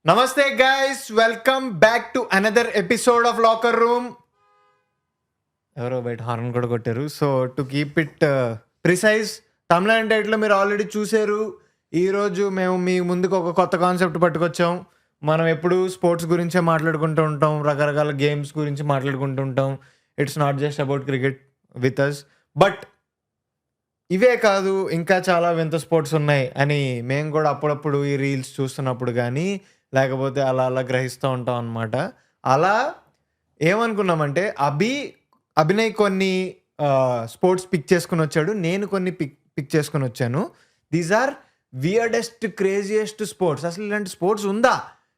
Namaste, guys. Welcome back to another episode of Locker Room. ఎవరో బయట horn కూడా కొట్టారు. So to keep it precise, తమిళ టైటిల్లో మీరు ఆల్రెడీ చూసారు. ఈరోజు మేము మీ ముందుకు ఒక కొత్త కాన్సెప్ట్ పట్టుకొచ్చాం. మనం ఎప్పుడు స్పోర్ట్స్ గురించే మాట్లాడుకుంటూ ఉంటాం, రకరకాల గేమ్స్ గురించి మాట్లాడుకుంటూ ఉంటాం. It's not just about cricket with us. But ఇవే కాదు, ఇంకా చాలా వింత స్పోర్ట్స్ ఉన్నాయి అని మేము కూడా అప్పుడప్పుడు ఈ రీల్స్ చూస్తున్నప్పుడు కానీ లేకపోతే అలా అలా గ్రహిస్తూ ఉంటాం అన్నమాట. అలా ఏమనుకున్నామంటే అభినయ్ కొన్ని స్పోర్ట్స్ పిక్ చేసుకుని వచ్చాడు, నేను కొన్ని పిక్ చేసుకుని వచ్చాను. These are weirdest craziest sports. అసలు ఇలాంటి స్పోర్ట్స్ ఉందా,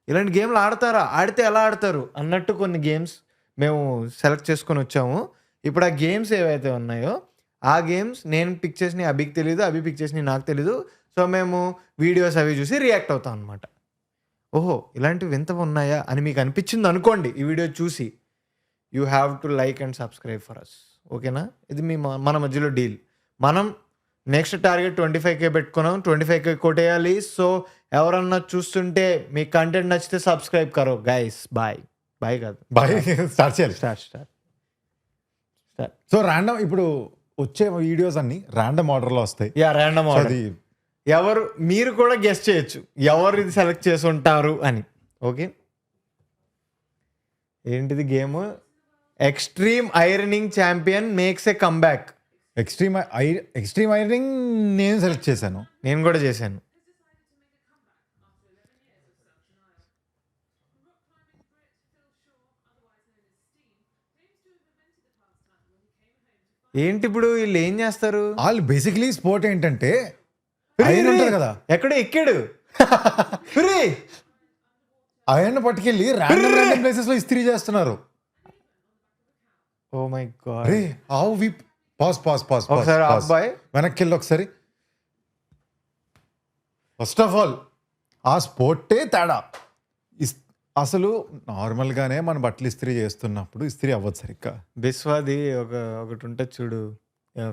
ఇలాంటి గేమ్లు ఆడతారా, ఆడితే ఎలా ఆడతారు అన్నట్టు కొన్ని గేమ్స్ మేము సెలెక్ట్ చేసుకొని వచ్చాము. ఇప్పుడు ఆ గేమ్స్ ఏవైతే ఉన్నాయో ఆ గేమ్స్ నేను పిక్ చేసిన అభికి తెలీదు, అభి పిక్ చేసిన నాకు తెలీదు. సో మేము వీడియోస్ అవి చూసి రియాక్ట్ అవుతాం అనమాట. ఓహో ఇలాంటివి వింతవి ఉన్నాయా అని మీకు అనిపించింది అనుకోండి ఈ వీడియో చూసి, you have to like and subscribe for us. ఓకేనా? ఇది మన మధ్యలో డీల్. మనం నెక్స్ట్ టార్గెట్ 25K పెట్టుకున్నాం, 25K కొట్టేయాలి. సో ఎవరన్నా చూస్తుంటే మీ కంటెంట్ నచ్చితే సబ్స్క్రైబ్ కరో గైస్. బాయ్ బాయ్ కాదు బాయ్ స్టార్ట్ చేయాలి. స్టార్ట్. సో ర్యాండమ్ ఇప్పుడు వచ్చే వీడియోస్ అన్ని ర్యాండమ్ ఆర్డర్లో వస్తాయి. Yeah, random So, order. అది ఎవరు మీరు కూడా గెస్ట్ చేయొచ్చు ఎవరు ఇది సెలెక్ట్ చేసి ఉంటారు అని. ఓకే, ఏంటిది game? Extreme ironing champion makes a comeback. Extreme ironing నేను సెలెక్ట్ చేశాను. నేను కూడా చేశాను. ఏంటి ఇప్పుడు వీళ్ళు ఏం చేస్తారు? వాళ్ళు బేసిక్లీ స్పోర్ట్ ఏంటంటే ఐరన్ ఉంటుంది కదా, ఎక్కడ ఎక్కాడు రే, ఐరన్ పట్టుకెళ్ళి ర్యాండమ్ ప్లేసెస్ లో ఇస్త్రీ చేస్తున్నారు. ఓ మై గాడ్. రే ఆవు వి పాస్ ఒకసారి అబ్బాయి వెనక్కి వెళ్ళి ఒకసారి. ఫస్ట్ ఆఫ్ ఆల్ ఆ స్పోర్టే తేడా. అసలు నార్మల్గానే మన బట్టలు ఇస్త్రీ చేస్తున్నప్పుడు ఇస్త్రీ అవ్వదు సరిగ్గా. బిస్వాది ఒకటి ఉంటుంది చూడు,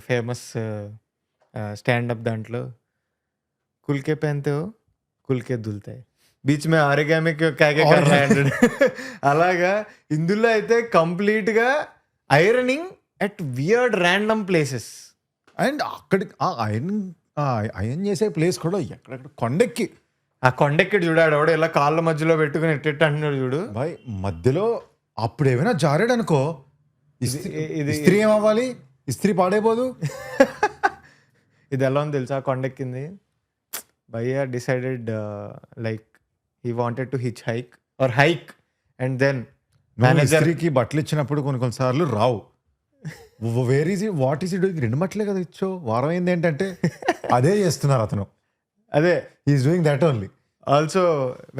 ఫేమస్ స్టాండప్ దాంట్లో, కుల్కే పెన్తే కుల్కే దుల్తాయి బీచ్ మే ఆరిగామి కాకే కర్రాండ్. అలాగా ఇందులో అయితే కంప్లీట్గా ironing at weird random places. And అక్కడికి ఐరన్ చేసే ప్లేస్ కూడా ఎక్కడెక్కడ కొండెక్కి, ఆ కొండెక్కడు చూడాడు ఎవడో ఇలా కాళ్ళ మధ్యలో పెట్టుకుని ఎట్టెట్టు అంటున్నాడు చూడు. బాయ్ మధ్యలో అప్పుడు ఏమైనా జారాడు అనుకో, ఇస్త్రీ ఏమవ్వాలి? ఇస్త్రీ పాడైపోదు. ఇది ఎలా ఉంది తెలుసా? కొండెక్కింది భయ్యా decided like he wanted to hitchhike and then ఇస్త్రీకి బట్టలు ఇచ్చినప్పుడు కొన్నిసార్లు రావు. Where is what is doing? 2 బట్టలే కదా ఇచ్చో, వారం అయింది ఏంటంటే అదే చేస్తున్నారు అతను. అదే is doing that only. Also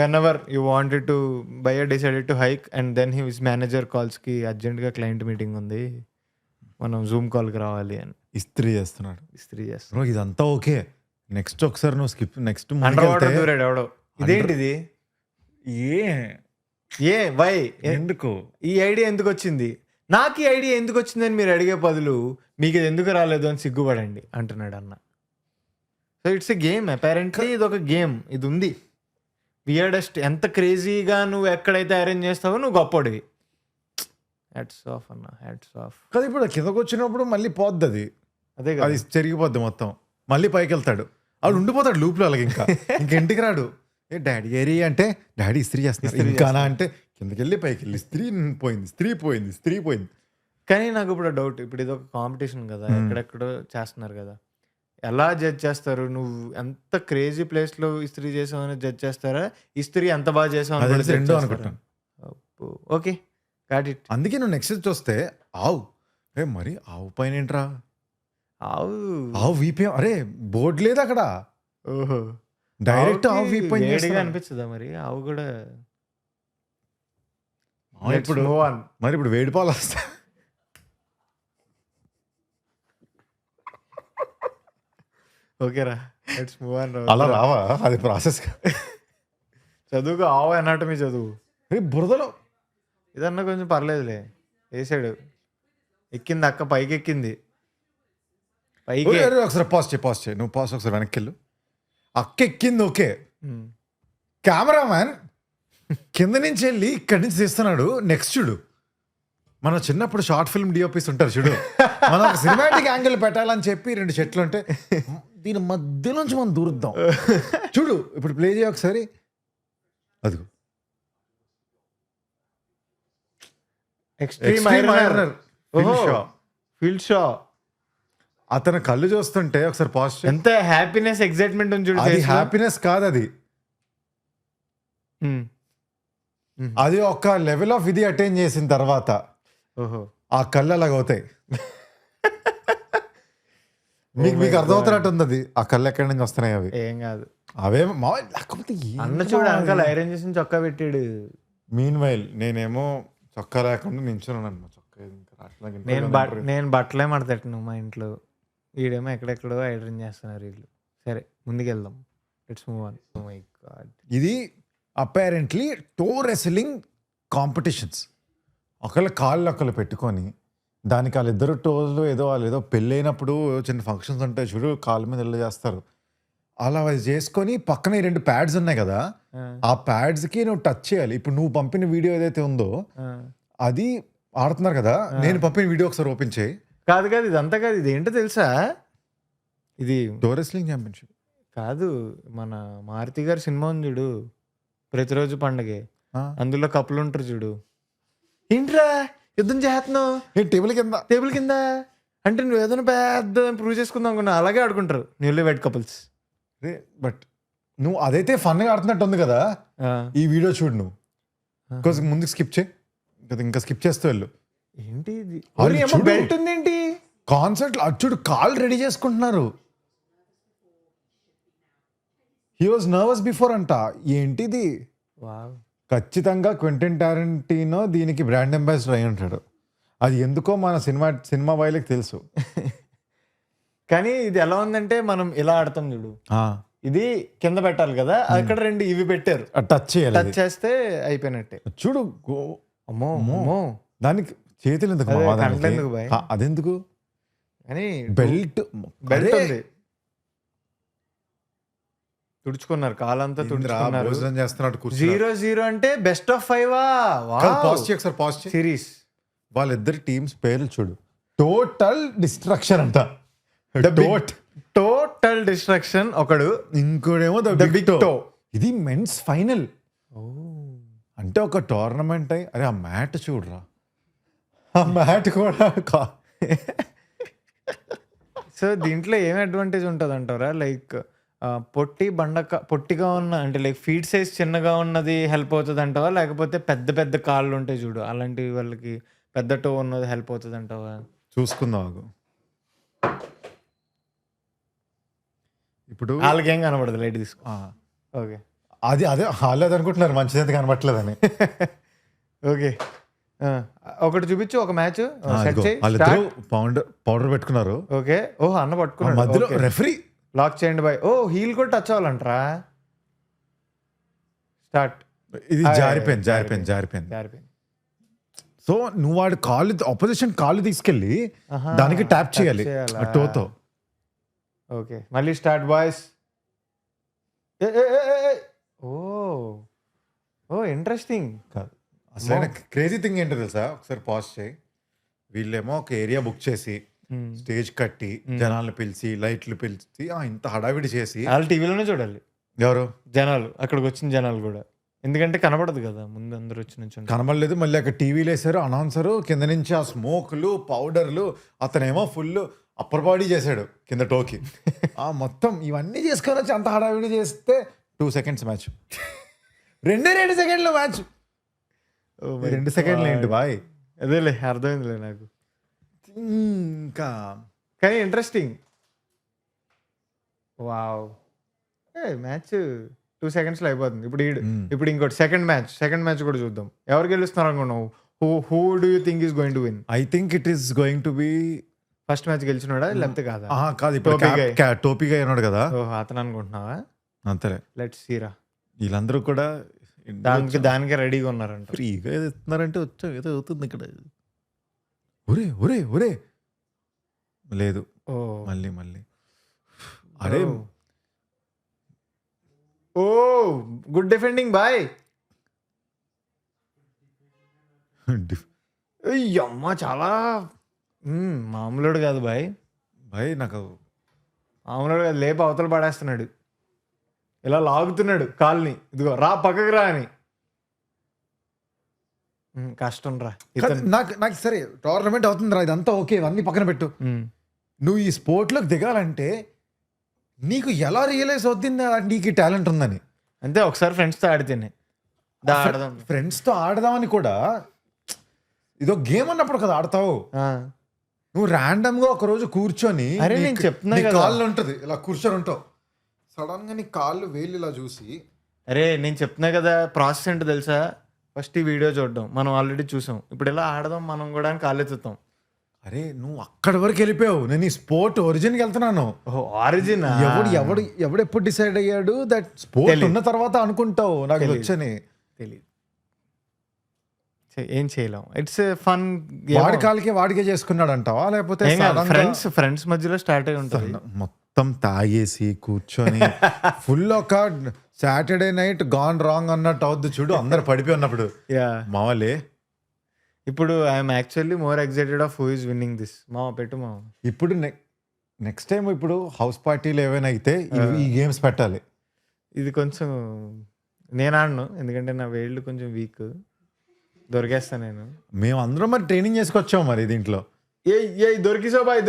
whenever you wanted to buy a decided to hike and then his manager కాల్స్కి అర్జెంట్గా క్లయింట్ మీటింగ్ ఉంది, మనం జూమ్ కాల్కి రావాలి అని ఇస్త్రీ చేస్తున్నాడు. ఇస్త్రీ చేస్తున్నాడు. ఇదంతా ఓకే. నెక్స్ట్ ఒకసారి నువ్వు స్కిప్ నెక్స్ట్ అండర్ వాటర్ దూరాడు ఎవడో. ఇదేంటిది? ఏ వై ఎందుకు ఈ ఐడియా ఎందుకు వచ్చింది? నాకు ఈ ఐడియా ఎందుకు వచ్చిందని మీరు అడిగే బదులు మీకు ఇది ఎందుకు రాలేదు అని సిగ్గుపడండి అంటున్నాడు అన్న. So it's a game. Apparently ఇది ఒక గేమ్. ఇది ఉంది వియర్డెస్ట్. ఎంత క్రేజీగా నువ్వు ఎక్కడైతే అరేంజ్ చేస్తావో నువ్వు గొప్పడివి. హ్యాట్స్ ఆఫ్ అన్న, హ్యాట్స్ ఆఫ్. కదా ఇప్పుడు కిందకు వచ్చినప్పుడు మళ్ళీ పోద్ది అది. అదే అది చెరిగిపోద్ది మొత్తం. మళ్ళీ పైకి వెళ్తాడు, ఆడు ఉండిపోతాడు లూప్లో. అలాగే ఇంకా ఇంటికి రాడు. ఏ డాడీ ఏరి అంటే డాడీ ఇస్త్రీ చేస్తున్నారు ఇంకానా అంటే కిందకి వెళ్ళి పైకి వెళ్ళి ఇస్త్రీ పోయింది. కానీ నాకు ఇప్పుడు డౌట్, ఇప్పుడు ఇది ఒక కాంపిటీషన్ కదా, ఎక్కడెక్కడో చేస్తున్నారు కదా, ఎలా జడ్జ్ చేస్తారు? నువ్వు ఎంత క్రేజీ ప్లేస్లో ఇస్త్రీ చేసావని జడ్జ్ చేస్తారా, ఇస్త్రీ ఎంత బాగా చేసావు రెండో అనుకుంటాను. Okay got it. అందుకే నువ్వు నెక్స్ట్ వస్తే ఆవు, మరి ఆవు పైన ఏంట్రా? ఆవు వీపే, అరే బోర్డు లేదు అక్కడ. ఓహో, డైరెక్ట్ ఆవు వీపే అనిపిస్తుందా? మరి ఆవు కూడా ఇప్పుడు మరి ఇప్పుడు వేడి పాలు వస్తా. ఓకేరా, లెట్స్ మూవ్ ఆన్. అలా రావా? అది ప్రాసెస్. చదువుకు ఆవు అనాటమీ చదువు. బురదలో ఇదన్నా కొంచెం పర్లేదులే, వేసాడు. ఎక్కింది అక్క, పైకి ఎక్కింది. పైకి ఒకసారి పాస్ చేయి నువ్వు ఒకసారి వెనక్కి వెళ్ళు. అక్క ఎక్కింది ఓకే. కెమెరామ్యాన్ కింద నుంచి వెళ్ళి ఇక్కడి నుంచి తీస్తున్నాడు. నెక్స్ట్ చూడు, మన చిన్నప్పుడు షార్ట్ ఫిల్మ్ డిఓపీస్ ఉంటారు చూడు, మనం సినిమాటిక్ యాంగిల్ పెట్టాలని చెప్పి 2 చెట్లు ఉంటే దీని మధ్య నుంచి మనం దూరుద్దాం. చూడు ఇప్పుడు ప్లే చేయ ఒకసారి, అదిగో ఎక్స్ట్రీమ్ ఫీల్డ్ షో. అతను కళ్ళు చూస్తుంటే ఒకసారి పాజిటివ్, ఎంత హ్యాపీనెస్ ఎక్సైట్మెంట్ ఉంది చూడు. అది హ్యాపీనెస్ కాదు, అది ఒక లెవెల్ ఆఫ్ ఇది అటైన్ చేసిన తర్వాత ఓహో ఆ కళ్ళు అలాగ అవుతాయి. మీకు అర్థమవుతున్నట్టు ఉంది అది. ఆ కళ్ళు ఎక్కడి నుంచి వస్తున్నాయి అవి? ఏం కాదు అవే లేకపోతే అన్న చూడు అంకల్ ఐరన్ చేసిన చొక్కా పెట్టాడు. మీన్ వైల్ నేనేమో చొక్కా లేకుండా నించున్నాను. చొక్కా నేను బట్టలే మడతెట్టను మా ఇంట్లో. వీడేమో ఎక్కడెక్కడో ఐరన్ చేస్తున్నారు వీళ్ళు. సరే ముందుకెళ్దాం, let's move on. Oh my God, ఇది అపారెంట్లీ టో రెస్లింగ్ కాంపిటీషన్స్. ఒకళ్ళ కాళ్ళు ఒకళ్ళు పెట్టుకొని దానికి వాళ్ళిద్దరు టోస్లో వాళ్ళు ఏదో పెళ్ళైనప్పుడు చిన్న ఫంక్షన్స్ ఉంటాయి చూడు, కాళ్ళ మీద వెళ్ళి చేస్తారు. అలా అది చేసుకొని పక్కన 2 ప్యాడ్స్ ఉన్నాయి కదా, ఆ ప్యాడ్స్కి నువ్వు టచ్ చేయాలి. ఇప్పుడు నువ్వు పంపిన వీడియో ఏదైతే ఉందో అది ఆడుతున్నారు కదా, నేను పంపిన వీడియో ఒకసారి ఓపెన్ చేయి. కాదు ఇదంతా కాదు. ఇది ఏంటో తెలుసా? ఇది టో రెస్లింగ్ ఛాంపియన్షిప్ కాదు. మన మారుతి గారి సినిమా ఉంది చూడు, ప్రతిరోజు పండగే, అందులో కప్పులు ఉంటారు చూడు. ఏంట్రా యుద్ధం చేస్తున్నావు టేబుల్ కింద అంటే నువ్వు ఏదైనా పెద్ద ప్రూవ్ చేసుకుందాం అనుకున్నా. అలాగే ఆడుకుంటారు న్యూలీ వెడ్ కపుల్స్. బట్ నువ్వు అదైతే ఫన్గా ఆడుతున్నట్టు ఉంది కదా, ఈ వీడియో చూడు నువ్వు. బికాజ్ ముందుకు స్కిప్ చేయి, ఇంకా స్కిప్ చేస్తూ వెళ్ళు. ఏంటి ఇది? బెల్ట్ ఉందేంటి? కాన్సర్ట్ చూడు, కాల్ రెడీ చేసుకుంటున్నారు. హీ వాజ్ నర్వస్ బిఫోర్ అంట. ఏంటిది? ఖచ్చితంగా క్వింటన్ టారెంటినో దీనికి బ్రాండ్ అంబాసిడర్ అయి ఉంటాడు. అది ఎందుకో మన సినిమా వాళ్ళకి తెలుసు. కానీ ఇది ఎలా ఉందంటే మనం ఇలా ఆడతాం చూడు, ఇది కింద పెట్టాలి కదా, అక్కడ 2 ఇవి పెట్టారు, టచ్ చేయాలి. టచ్ చేస్తే అయిపోయినట్టే. చూడు, అమ్మో దానికి చేతులు ఎందుకు? అదెందుకు? కానీ బెల్ట్ ఉంది. తుడుచుకున్నారు, కాలంతా తుడుచుకున్నారు. 0-0 అంటే బెస్ట్ ఆఫ్ 5 సిరీస్. వాళ్ళిద్దరి టీమ్స్ పేర్లు చూడు, టోటల్ డిస్ట్రక్షన్ అంట. టోటల్ డిస్ట్రక్షన్ ఒకడు, ఇంకోడేమో ద బిగ్ టో. ఇది మెన్స్ ఫైనల్ అంటే ఒక టోర్నమెంట్ అయి. అరే ఆ మ్యాట్ చూడరా, ఆ మ్యాట్ కూడా సో దీంట్లో ఏం అడ్వాంటేజ్ ఉంటుంది అంటారా? లైక్ పొట్టిగా ఉన్న అంటే లైక్ ఫీట్ సైజ్ చిన్నగా ఉన్నది హెల్ప్ అవుతుంది అంటావా, లేకపోతే పెద్ద పెద్ద కాళ్ళు ఉంటాయి చూడు అలాంటి వాళ్ళకి పెద్ద టో ఉన్నది హెల్ప్ అవుతుంది అంటావా? చూసుకుందాం. ఇప్పుడు వాళ్ళకి ఏం కనబడదు, లైట్ తీసుకో. ఓకే, అదే హాలేదు అనుకుంటున్నారు, మంచిది కనబట్టలేదని. ఓకే, ఒకటి చూపించు, ఒక మ్యాచ్ పౌడర్ పెట్టుకున్నారు. ఓకే, ఓహో అన్న పట్టుకున్నాడు మధ్యలో. రెఫరీ లాక్ చేయండి బాయ్. ఓ హీల్ కూడా టచ్ అవ్వాలంటారా? స్టార్ట్. ఇది జారిపోయింది. సో నువ్వు వాడు ఆపోజిషన్ కాళ్ళు తీసుకెళ్ళి దానికి ట్యాప్ చేయాలి టోతో. ఓకే, మళ్ళీ స్టార్ట్ బాయ్స్. ఓ ఇంట్రెస్టింగ్. అసలు క్రేజీ థింగ్ ఏంటో తెలుసా? ఒకసారి పాజ్ చేయి. వీళ్ళేమో ఒక ఏరియా బుక్ చేసి స్టేజ్ కట్టి జనాలను పిలిచి లైట్లు పిలిచి ఇంత హడావిడి చేసి వాళ్ళు టీవీలోనే చూడాలి. ఎవరు జనాలు, అక్కడికి వచ్చిన జనాలు కూడా, ఎందుకంటే కనబడదు కదా ముందు అందరు వచ్చి నుంచి. కనబడలేదు. మళ్ళీ అక్కడ టీవీలు వేసారు, అనౌన్సరు కింద నుంచి ఆ స్మోక్లు పౌడర్లు, అతనేమో ఫుల్ అప్పర్ బాడీ చేశాడు కింద టోకి. మొత్తం ఇవన్నీ చేసుకొని వచ్చి అంత హడావిడి చేస్తే 2 seconds match. 2 seconds match. 2 seconds ఏంటి బాయ్? అదేలే, అర్థమైందిలే నాకు. ఇంకా కానీ ఇంట్రెస్టింగ్. వావ్, మ్యాచ్ 2 seconds అయిపోతుంది. ఇప్పుడు ఇంకోటి సెకండ్ మ్యాచ్ కూడా చూద్దాం. ఎవరు గెలుస్తున్నారు అనుకున్నావు? Who do you think is going to win? I think it is going to be first match గెలిచినాడా లేకపోతే కాదా? కాదు, ఇప్పుడు టోపీగా ఉన్నాడు కదా, అతను అనుకుంటున్నావా? అంతలే, లెట్స్ సీరా. వీళ్ళందరూ కూడా దానికి రెడీగా ఉన్నారంట. ఫ్రీగా ఏదో ఇస్తున్నారంటే వచ్చా ఏదో అవుతుంది ఇక్కడ. ఒరే లేదు, మళ్ళీ అరే గుడ్ డిఫెండింగ్ బాయ్. అమ్మ చాలా మామూలుడు కాదు బాయ్, భయ్ నాకు మామూలుడు కాదు. లేపు అవతల పడేస్తున్నాడు, ఇలా లాగుతున్నాడు కాల్ని, ఇదిగో రా పక్కకు రా అని. కష్టం రా నాకు నాకు సరే టోర్నమెంట్ అవుతుందిరా, ఇదంతా ఓకే, ఇవన్నీ పక్కన పెట్టు. నువ్వు ఈ స్పోర్ట్లోకి దిగాలంటే నీకు ఎలా రియలైజ్ అవుతుంది నీకు టాలెంట్ ఉందని? అంతే, ఒకసారి ఫ్రెండ్స్తో ఆడితేనే ఆడదాం. ఫ్రెండ్స్తో ఆడదామని కూడా ఇదో గేమ్ అన్నప్పుడు కదా ఆడతావు. నువ్వు ర్యాండమ్ గా ఒక రోజు కూర్చొని అరే నేను చెప్తున్నా కదా, కాళ్ళు ఉంటది ఇలా కూర్చొని ఉంటావు, సడన్ గా నీ కాళ్ళు వేలు ఇలా చూసి, అరే నేను చెప్తున్నా కదా ప్రాసెస్ ఏంటో తెలుసా? ఫస్ట్ ఈ వీడియో చూడడం, మనం ఆల్రెడీ చూసాం, ఇప్పుడు ఇలా ఆడదాం మనం కూడా అని కాళ్ళు ఎత్తుతాం. అరే నువ్వు అక్కడి వరకు వెళ్ళిపోయావు, నేను ఈ స్పోర్ట్ ఒరిజిన్కి వెళ్తున్నాను. ఆరిజిన్ ఎవడు ఎవడు ఎవడు ఎప్పుడు డిసైడ్ అయ్యాడు దట్ స్పోర్ట్ ఉన్న తర్వాత అనుకుంటావు నాకు వచ్చని? తెలియదు, ఏం చేయలేం. It's fun. వాడి కాళ్ళకి వాడికే చేసుకున్నాడు అంటావా, లేకపోతే ఫ్రెండ్స్ మధ్యలో స్టార్ట్ అయి ఉంటుంది? మొత్తం తాగేసి కూర్చొని ఫుల్ ఒక సాటర్డే నైట్ గాన్ రాంగ్ అన్నట్టు అవుద్ది చూడు, అందరు పడిపోయి ఉన్నప్పుడు. మావలే ఇప్పుడు I'm actually more excited of who is winnowing this. మావ పెట్టు మావ. ఇప్పుడు నెక్స్ట్ టైం ఇప్పుడు హౌస్ పార్టీలు ఏవైనా అయితే ఈ గేమ్స్ పెట్టాలి. ఇది కొంచెం నేను ఆడను, ఎందుకంటే నా వేళ్ళు కొంచెం వీక్, దొరికేస్తా నేను. మేము అందరం మరి ట్రైనింగ్ చేసుకొచ్చాము మరి దీంట్లో. ఏ దొరికిసో బాయ్,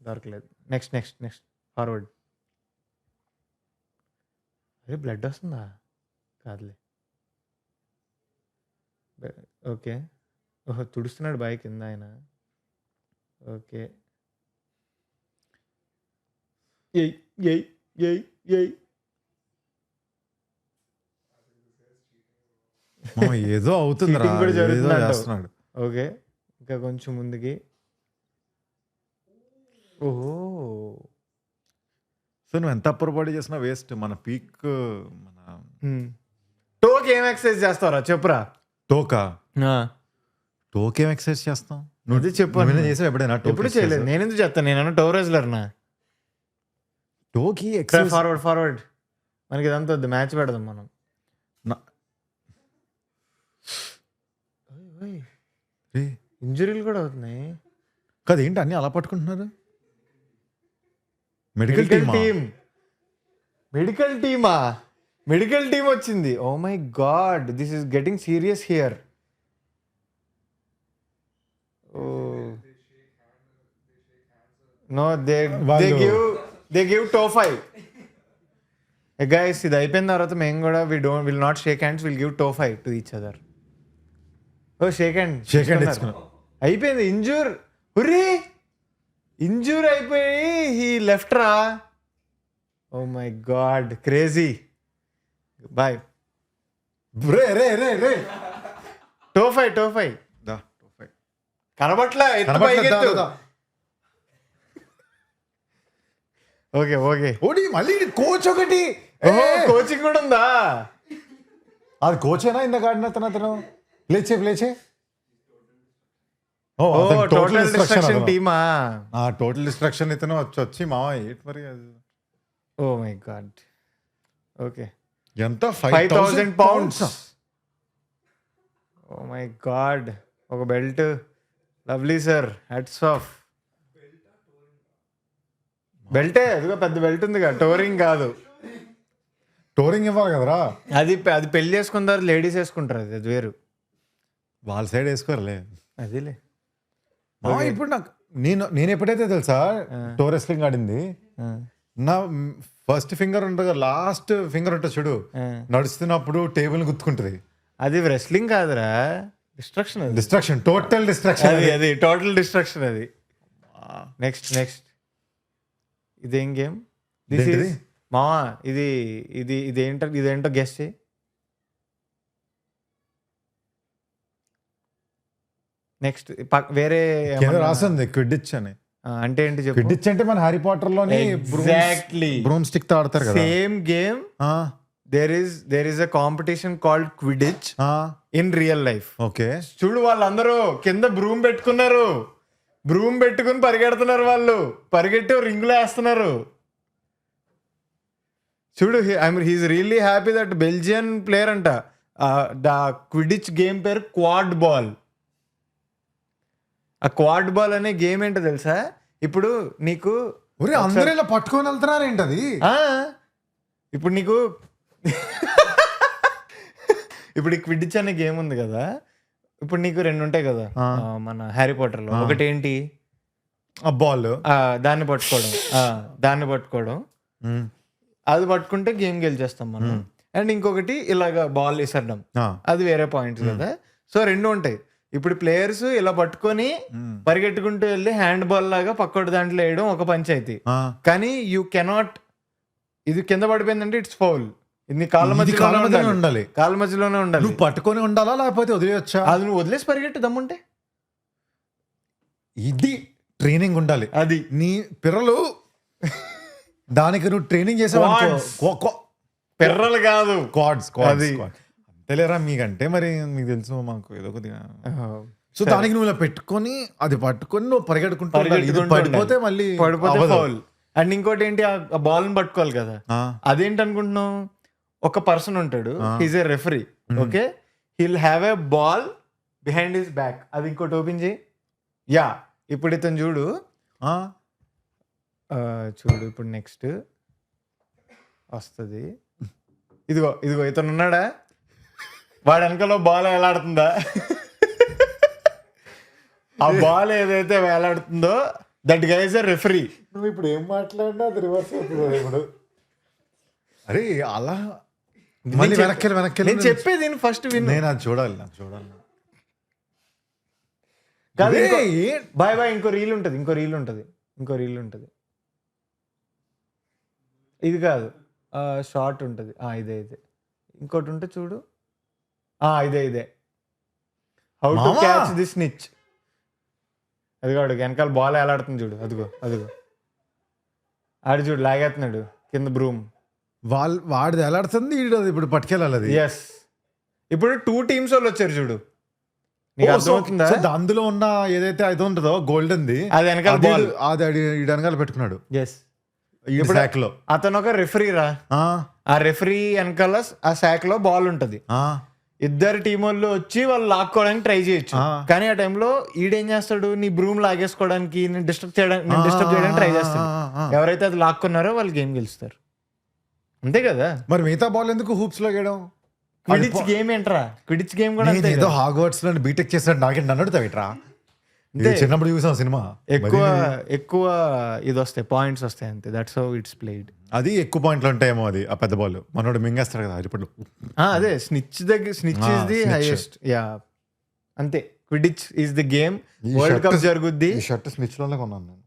దొరకలేదు. Next next next forward. అరే బ్లడ్ వస్తుందా? కాదులే, ఓకే. ఓహో తుడుస్తున్నాడు బాయ్ కింద ఆయన. ఓకే ఏదో అవుతుంది కూడా జరుగుతున్నాడు. ఓకే ఇంకా కొంచెం ముందుకి. ఓహో సో నువ్వు ఎంత అప్పర్ బాడీ చేసినా వేస్ట్. మన పీక్ మన టోక్ ఏం ఎక్సర్సైజ్ చేస్తావరా చెప్పురా? టోకా? టోక్ ఏం ఎక్సర్సైజ్ చేస్తాం? నువ్వు చెప్పు. చేసావు ఎప్పుడైనా? ఎప్పుడు చేయలేదు. నేను ఎందుకు చెప్తాను, నేను టో రెజ్లర్నా. టోకి ఫార్వర్డ్ ఫార్వర్డ్. మనకి ఇదంతా వద్దు, మ్యాచ్ పెడదాం మనం. ఇంజురీలు కూడా అవుతున్నాయి కదా, ఏంటి అన్ని అలా పట్టుకుంటున్నారు? మెడికల్ టీమా? మెడికల్ టీమ్ వచ్చింది. Oh my God, this is getting serious here. No, they give toe five. Guys ఇది అయిపోయిన తర్వాత మేము కూడా will not shake hands, will give toe five to each other. Oh shake hand అయిపోయింది. ఇంజూర్ అయిపోయి హీ లెఫ్ట్ రా. Oh my God, crazy. Boy. Toe five కనబట్లా. Okay ఓడి మళ్ళీ కోచ్ ఒకటి. కోచింగ్ కూడా ఉందా? అది కోచేనా ఇందాక ఆడిన అతను? లేచే టోటల్ డిస్ట్రక్షన్ టీమా? టోటల్ డిస్ట్రక్షన్ ఇతను వచ్చి మావా ఏంటి మరి అది. ఓ మై గాడ్. ఓకే, ఎంత? 5,000 pounds. ఓ మై గాడ్, ఒక belt. Lovely sir, hats off. బెల్టే, అదిగో పెద్ద బెల్ట్ ఉంది కదా. టోరింగ్ కాదు, టోరింగ్ ఇవ్వాలి కదరా. అది పెళ్లి చేసుకుంటారు, లేడీస్ వేసుకుంటారు, అది వేరు. వాళ్ళ సైడ్ వేసుకోరలే. అదేలే. ఇప్పుడు నేను ఎప్పుడైతే తెలుసా టో రెస్లింగ్ ఆడింది, నా ఫస్ట్ ఫింగర్ ఉంటుంది కదా, లాస్ట్ ఫింగర్ ఉంటుంది చూడు, నడుస్తున్నప్పుడు టేబుల్ గుర్తుకుంటుంది. అది రెస్లింగ్ కాదురా, డిస్ట్రక్షన్, టోటల్ డిస్ట్రక్షన్. అది టోటల్ డిస్ట్రక్షన్ అది. నెక్స్ట్ ఇదేం గేమ్? మావా ఇదేంటో గెస్ చేయి. నెక్స్ట్ వేరే రాసింది క్విడిచ్ అని. అంటే ఏంటి చెప్పు? క్విడిచ్ అంటే మన హ్యారీ పాటర్ లోని ఎగ్జాక్ట్లీ బ్రూమ్ స్టిక్ తో ఆడతారు కదా, same game. There is a competition called quidditch in real life. Okay, చూడు వాళ్ళందరూ కింద బ్రూమ్ పెట్టుకున్నారు, బ్రూమ్ పెట్టుకుని పరిగెడుతున్నారు. వాళ్ళు పరిగెట్టి రింగులు వేస్తున్నారు. చూడు, he's really happy that Belgian player అంట. ద క్విడిచ్ గేమ్ పేరు క్వాడ్ బాల్. ఆ క్వాడ్ బాల్ అనే గేమ్ ఏంటో తెలుసా? ఇప్పుడు నీకు ఒరే అందరూ ఇలా పట్టుకొని వెళ్తున్నారు ఏంటది? ఆ, ఇప్పుడు నీకు ఇప్పుడు ఈ క్విడిచ్ అనే గేమ్ ఉంది కదా, ఇప్పుడు నీకు 2 ఉంటాయి కదా మన హ్యారీ పాటర్లో. ఒకటి ఏంటి, ఆ బాల్ దాన్ని పట్టుకోవడం, దాన్ని పట్టుకోవడం, అది పట్టుకుంటే గేమ్ గెలిచేస్తాం మనం. అండ్ ఇంకొకటి ఇలాగా బాల్ వేసడం, అది వేరే పాయింట్స్ కదా. సో 2 ఉంటాయి. ఇప్పుడు ప్లేయర్స్ ఇలా పట్టుకొని పరిగెట్టుకుంటూ వెళ్ళి హ్యాండ్ బాల్ లాగా పక్కోటి దాంట్లో వేయడం ఒక పంచాయతీ. కానీ యూ కెనాట్, ఇది కింద పడిపోయిందంటే ఇట్స్ ఫౌల్. ఇది కాళ్ళ మధ్యలోనే ఉండాలి, కాళ్ళ మధ్యలోనే ఉండాలి. నువ్వు పట్టుకొని ఉండాలా లేకపోతే వదిలేయచ్చా? అది నువ్వు వదిలేసి పరిగెట్టు దమ్ముంటే. ఇది ట్రైనింగ్ ఉండాలి. అది నీ పిర్రలు దానికి నువ్వు ట్రైనింగ్ చేసావు. పిర్రలు కాదు, క్వాడ్స్. అంతేలేరా మీకంటే మరి మీకు తెలుసు, మాకు ఏదో కొద్దిగా. సో దానికి నువ్వు ఇలా పెట్టుకొని అది పట్టుకొని నువ్వు పరిగెట్టుకుంటూ పడిపోతే మళ్ళీ పడిపోతే ఫౌల్. అండ్ ఇంకోటి ఏంటి, ఆ బాల్ ని పట్టుకోవాలి కదా. అదేంటి అనుకుంటున్నావు, ఒక పర్సన్ ఉంటాడు, he's a referee. Okay, he'll have a ball behind his back. అది ఇంకోటి ఓపెన్ చేయి. యా, ఇప్పుడు ఇతను చూడు, చూడు ఇప్పుడు నెక్స్ట్ వస్తుంది. ఇదిగో ఇదిగో ఇతను ఉన్నాడా, వాడు వెనకలో బాల్ వేలాడుతుందా, ఆ బాల్ ఏదైతే వేలాడుతుందో that guy is a referee. నువ్వు ఇప్పుడు ఏం మాట్లాడినా అది రివర్స్ అవుతుంది ఇప్పుడు. అరే అలా మళ్ళీ వెనక్కి నేను చెప్పేది ఫస్ట్ విన్. నేను అది చూడాలి. బాయ్ బాయ్, ఇంకో రీల్ ఉంటుంది. ఇది కాదు, షార్ట్ ఉంటుంది. ఇదే ఇంకోటి ఉంటే చూడు, ఇదే how to catch the snitch. అది కాడు వెనకాల బాల్ ఎలాడుతుంది చూడు, అదిగో ఆడు చూడు లాగేస్తున్నాడు కింద బ్రూమ్. వాడిది ఎలాడుతుంది, ఇప్పుడు పట్టుకెళ్ళాలి అది. ఎస్, ఇప్పుడు 2 teams వాళ్ళు వచ్చారు చూడు, నీకు అర్థమవుతుందా? అందులో ఉన్న ఏదైతే అది ఉంటుందో గోల్డెన్ ది, అది వెనకాల బాల్, అది వెనకాల పెట్టుకున్నాడు. ఎస్, ఇప్పుడు అతను ఒక రెఫరీ రా. ఆ రెఫరీ వెనకాల ఆ శాక్ లో బాల్ ఉంటది. ఇద్దరు టీం వాళ్ళు వచ్చి వాళ్ళు లాక్కోవడానికి ట్రై చేయొచ్చు. కానీ ఆ టైంలో ఈడేం చేస్తాడు, నీ బ్రూమ్ లాగేసుకోవడానికి, డిస్టర్బ్ చేయడానికి ట్రై చేస్తాడు. ఎవరైతే అది లాక్కున్నారో వాళ్ళు గేమ్ గెలుస్తారు, అంతే కదా. మరి మిగతా బాల్ ఎందుకు హూప్స్ లో వేయడం? క్విడిచ్ గేమ్ ఏంట్రా, క్విడిచ్ గేమ్ కూడా ఏదో హాగ్వర్ట్స్ లో బీటెక్ చేస్తాడు, నాకే నన్ను అడుగుతావిట్రా. చిన్నప్పుడు చూసాం సినిమా. ఎక్కువ ఇది వస్తాయి, పాయింట్స్ వస్తాయి అంతే. That's how it's played. అది ఎక్కువ పాయింట్లు ఉంటాయేమో. అది ఆ పెద్ద బాల్ మనోడు మింగేస్తాడు కదా అరిపట్లు. అదే snitch is the highest. Yeah, అంతే. Quidditch is the game. World cup జరుగుద్ది. ఈ షర్ట్ స్నిచ్ లోనే కొన్నాను నేను.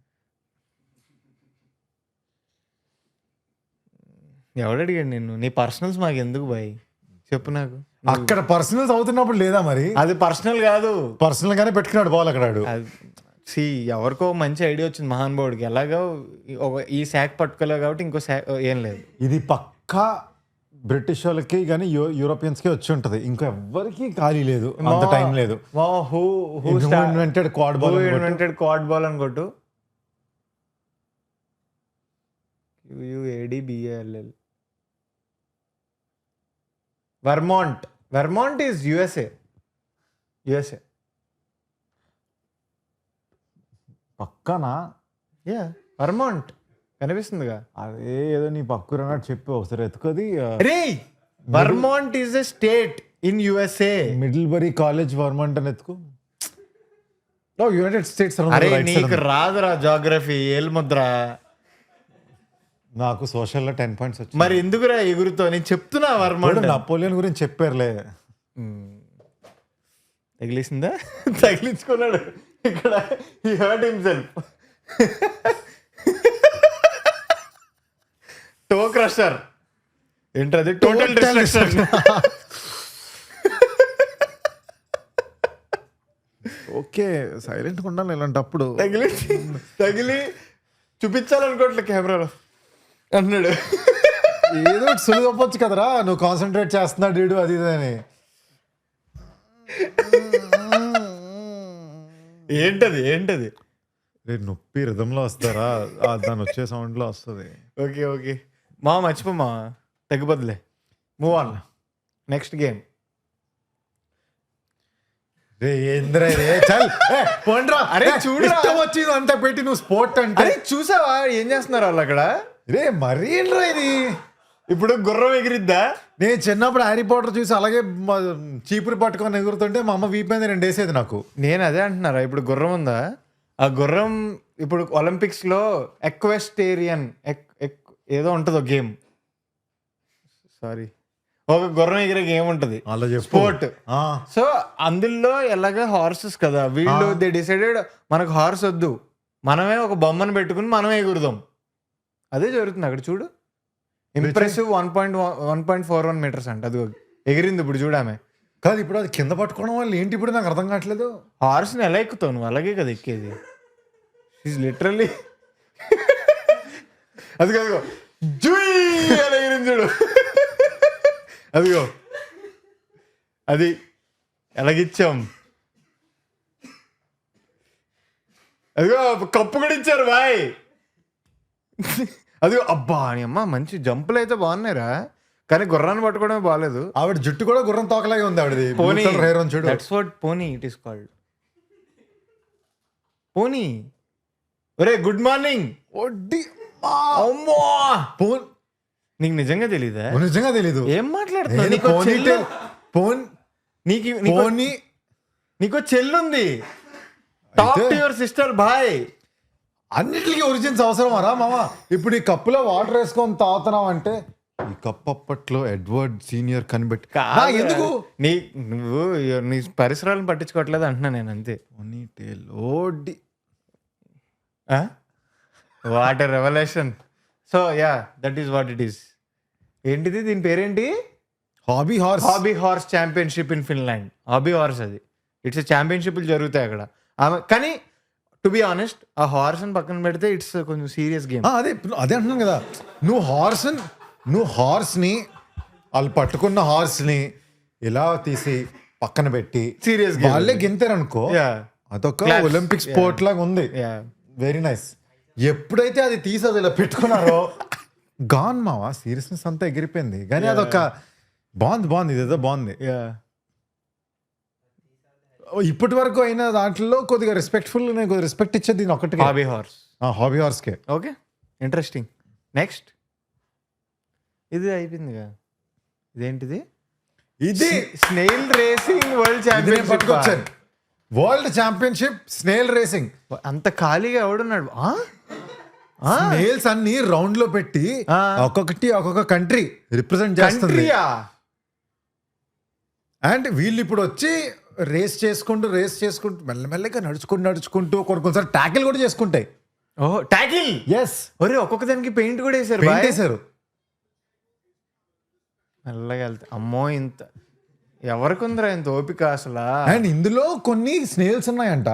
ఎవడు అడిగాడు నిన్ను? నీ పర్సనల్స్ మాకు ఎందుకు బాయ్, చెప్పు నాకు. అక్కడ పర్సనల్స్ అవుతున్నప్పుడు లేదా మరి? అది పర్సనల్ కాదు, పర్సనల్ గానే పెట్టుకున్నాడు బాల్ అక్కడ. ఎవరికో మంచి ఐడియా వచ్చింది మహానుభావుడికి, ఎలాగో ఈ శాక్ పట్టుకోలేదు కాబట్టి ఇంకో శాక్ ఏం లేదు. ఇది పక్కా బ్రిటిష్ వాళ్ళకి కానీ యూరోపియన్స్ కి వచ్చి ఉంటది, ఇంకా ఎవ్వరికి ఖాళీ లేదు, అంత టైం లేదు. ఇన్వెంటెడ్ క్వాడ్ బాల్ అనుకోట్టు. UADBALL. Vermont is USA. పక్కనా? యా, వర్మాంట్ కనిపిస్తుందిగా. అదే ఏదో నీ పక్కనట్టు చెప్పి ఒకసారి ఎత్తుకోది. రే, Vermont is a state in USA. Middlebury college Vermont అని ఎత్తుకో. United States. అరే నీకు రాదురా జాగ్రఫీ, ఏల్ముద్ర. నాకు సోషల్లో 10 points వచ్చి. మరి ఎందుకురా ఎగురుతో? నేను చెప్తున్నా, వర్మాంట్ నపోలియన్ గురించి చెప్పారులే. తగిలిసిందా? తగిలించుకున్నాడు ఇక్కడ. హి హర్ట్ హిమ్సెల్ఫ్. టో క్రషర్ ఏంటది? Total destruction. ఓకే, సైలెంట్గా ఉండాలి ఇలాంటప్పుడు. తగిలి చూపించాలనుకోవట్లే కెమెరాలో అన్నాడు. ఏదో సులువు చెప్పొచ్చు కదరా, నువ్వు కాన్సన్ట్రేట్ చేస్తున్నాడు వీడు అది అని. ఏంటది నొప్పి రిధంలో వస్తారా, దాని వచ్చే సౌండ్ లో వస్తుంది. ఓకే మర్చిపోమా, తగ్గిపోద్దులే. Move on, next game. రే ఏంద్ర రే చల్ పోండ్రా అరే చూడురా. ఇష్టం వచ్చింది అంత పెట్టి నువ్వు స్పోర్ట్ అంటే అరే చూసావా ఏం చేస్తున్నారు వాళ్ళు అక్కడ? రే మరీ ఏంట్రా ఇది. ఇప్పుడు గుర్రం ఎగిరిద్దా? నేను చిన్నప్పుడు హ్యారీ పాటర్ చూసి అలాగే చీపురు పట్టుకొని ఎగురుతుంటే మా అమ్మ వీపైంది 2 వేసేది నాకు. నేను అదే అంటున్నారా, ఇప్పుడు గుర్రం ఉందా? ఆ గుర్రం ఇప్పుడు ఒలింపిక్స్ లో ఎక్వెస్టేరియన్ ఏదో ఉంటది ఒక గేమ్, సారీ ఒక గుర్రం ఎగిరే గేమ్ ఉంటది, అలా చెప్పు. స్పోర్ట్. ఆ, సో అందులో ఎలాగ హార్సెస్ కదా వీళ్ళు, దే డిసైడెడ్ మనకు హార్స్ వద్దు, మనమే ఒక బొమ్మను పెట్టుకుని మనమే ఎగురుదాం. అదే జరుగుతుంది అక్కడ చూడు. ఇంప్రెసివ్ 1.41 మీటర్స్ అంట, అది ఎగిరింది ఇప్పుడు చూడామే. కాదు ఇప్పుడు అది కింద పట్టుకోవడం వల్ల ఏంటి ఇప్పుడు నాకు అర్థం కావట్లేదు. హార్స్ని ఎలా ఎక్కుతావు నువ్వు? అలాగే కదా ఎక్కేది. ఈజ్ లిటరల్లీ అదిగో అదిగో జూయ్ అలా ఎగిరింది చూడు. అదిగో అది ఎలాగిచ్చాం. అదిగో కప్పు కూడా ఇచ్చారు బాయ్. అదిగో అబ్బా అని అమ్మ, మంచి జంపులు అయితే బాగున్నాయిరా, కానీ గుర్రాన్ని పట్టుకోవడమే బాగాలేదు. ఆవిడ జుట్టు కూడా గుర్రం తోకలాగే ఉంది ఆవిడది. పోనీ హెయిర్ అని చూడు. దట్స్ వాట్ పోనీ ఇట్ ఈస్ కాల్డ్. పోనీ ఒరే గుడ్ మార్నింగ్. అమ్మో నీకు నిజంగా తెలీదా? నిజంగా తెలీదు. ఏం మాట్లాడుతున్నావు? నీకు చెల్లుంది. Talk to your sister boy. అన్నిటికీ ఒరిజిన్స్ అవసరమారా మామ? ఇప్పుడు ఈ కప్పులో వాటర్ వేసుకొని తాగుతున్నావు అంటే ఈ కప్ అప్పట్లో ఎడ్వర్డ్ సీనియర్ కనిపెట్టి ఎందుకు నువ్వు నీ పరిసరాలను పట్టించుకోవట్లేదు అంటున్నా నేను, అంతే. What a revolution. So yeah that is what it is. ఏంటిది దీని పేరేంటి? Hobby horse championship in Finland. Hobby horse అది. ఇట్స్ ఛాంపియన్షిప్లు జరుగుతాయి అక్కడ. కానీ టు బి ఆనెస్ట్ ఆ హార్స్ అని పక్కన పెడితే ఇట్స్ కొంచెం సీరియస్ గేమ్. అదే అంటున్నాను కదా, నువ్వు హార్స్ని వాళ్ళు పట్టుకున్న హార్స్ని ఇలా తీసి పక్కన పెట్టి సీరియస్ వాళ్ళే గింతారనుకో, అదొక ఒలింపిక్ స్పోర్ట్ లాగా ఉంది. Very nice. ఎప్పుడైతే అది తీసి అది ఇలా పెట్టుకున్నారో గాన్ మావా సీరియస్నెస్ అంతా ఎగిరిపోయింది. కానీ అదొక బాగుంది ఇదేదో బాగుంది. ఇప్పటి వరకు అయిన దాంట్లో కొద్దిగా రెస్పెక్ట్ఫుల్, నేను కొద్దిగా రెస్పెక్ట్ ఇచ్చేది దీని ఒకటి, హాబీ హార్స్కే. Okay interesting. నెక్స్ట్ ఇది అయిపోయిందిగా. ఇదేంటిది? ఇది snail racing world championship. World championship snail racing. అంత ఖాళీగా ఎవడున్నాడు? స్నేల్స్ అన్ని రౌండ్ లో పెట్టి ఒక్కొక్క కంట్రీ రిప్రజెంట్ చేస్తుంది. అండ్ వీళ్ళు ఇప్పుడు వచ్చి రేస్ చేసుకుంటూ మెల్లమెల్లగా నడుచుకుంటూ కొన్నిసారి ట్యాకిల్ కూడా చేసుకుంటాయి. ఓహో ట్యాకిల్. ఎస్. ఒరే ఒక్కొక్క దానికి పెయింట్ కూడా వేసారు. మెల్లగా వెళ్తా. అమ్మో ఇంత ఎవరికి ఉందిరా ఇంత ఓపిక అసలు. అండ్ ఇందులో కొన్ని స్నేల్స్ ఉన్నాయంట.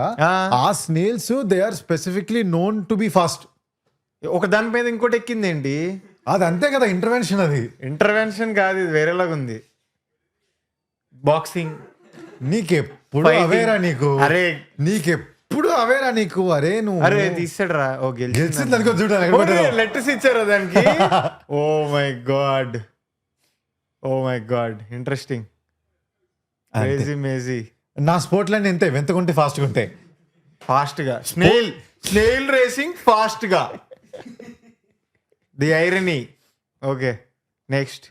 ఆ snails they are specifically known to be fast. ఒక దాని మీద ఇంకోటి ఎక్కింది ఏంటి? అది అంతే కదా ఇంటర్వెన్షన్. అది ఇంటర్వెన్షన్ కాదు, ఇది వేరేలాగా ఉంది. బాక్సింగ్. నీకెప్పుడు అవేరా నీకు? అరే నీకెప్పుడు అవేరా నీకు? అరే నువ్వు అరే తీసాడు రా. ఓ గెలిచింది అనుకో చూడాలి. లెటర్స్ ఇచ్చారా దానికి? Oh my God interesting. మేజీ. నా స్పోర్ట్ లైన్ ఎంత వెంతకుంటే ఫాస్ట్గా ఉంటాయి. ఫాస్ట్గా స్నేల్ రేసింగ్ ఫాస్ట్గా. The irony. ఓకే నెక్స్ట్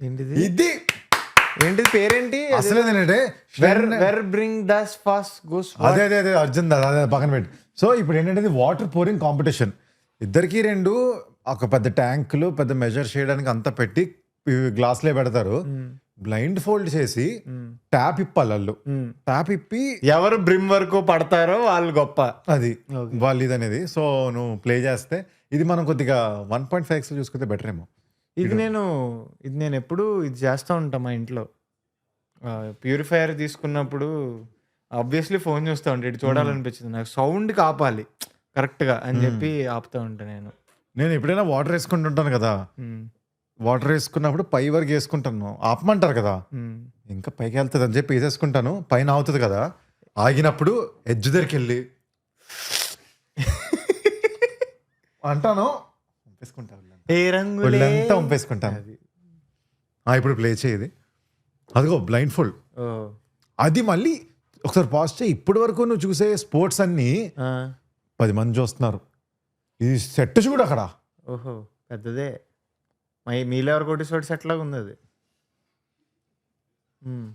ఏంటిది? ఏంటిది పేరేంటి అసలు? Where bring thus fast goes. అదే అర్జున్ అదే పక్కన పెట్టి. సో ఇప్పుడు ఏంటంటే వాటర్ పోరింగ్ కాంపిటీషన్. ఇద్దరికి 2 ఒక పెద్ద ట్యాంకులు పెద్ద మెజర్ చేయడానికి అంతా పెట్టి గ్లాస్లే పెడతారు. బ్లైండ్ ఫోల్డ్ చేసి ట్యాప్ ఇప్పాలి వాళ్ళు. ట్యాప్ ఇప్పి ఎవరు బ్రిమ్ వరకు పడతారో వాళ్ళు గొప్ప. అది వాళ్ళు ఇది అనేది. సో నువ్వు ప్లే చేస్తే ఇది మనం కొద్దిగా 1.5x చూసుకుంటే బెటర్ ఏమో. ఇది నేను ఎప్పుడు ఇది చేస్తూ ఉంటాను మా ఇంట్లో. ప్యూరిఫైయర్ తీసుకున్నప్పుడు ఆబ్వియస్లీ ఫోన్ చూస్తూ ఉంటాను. ఇటు చూడాలనిపించింది నాకు, సౌండ్కి ఆపాలి కరెక్ట్గా అని చెప్పి ఆపుతూ ఉంటాను. నేను ఎప్పుడైనా వాటర్ వేసుకుంటుంటాను కదా, వాటర్ వేసుకున్నప్పుడు పై వరకు వేసుకుంటాను. ఆపమంటారు కదా, ఇంకా పైకి వెళ్తుంది అని చెప్పి వేసేసుకుంటాను. పైన అవుతుంది కదా, ఆగినప్పుడు ఎడ్జ్ దగ్గరికి వెళ్ళి అంటాను, పంపేసుకుంటాను. ఒళ్ళంతా పంపేసుకుంటాను. ఇప్పుడు ప్లే చేయది. అదిగో బ్లైండ్ ఫోల్డ్. అది మళ్ళీ ఒకసారి పాజ్ చేయి. ఇప్పటి వరకు నువ్వు చూసే స్పోర్ట్స్ అన్ని 10 మంది చూస్తున్నారు. ఇది సెట్ చూడు అక్కడ. ఓహో పెద్దదే. మీలో ఎవరు కొట్టేసి సెట్ లాగా ఉంది అది.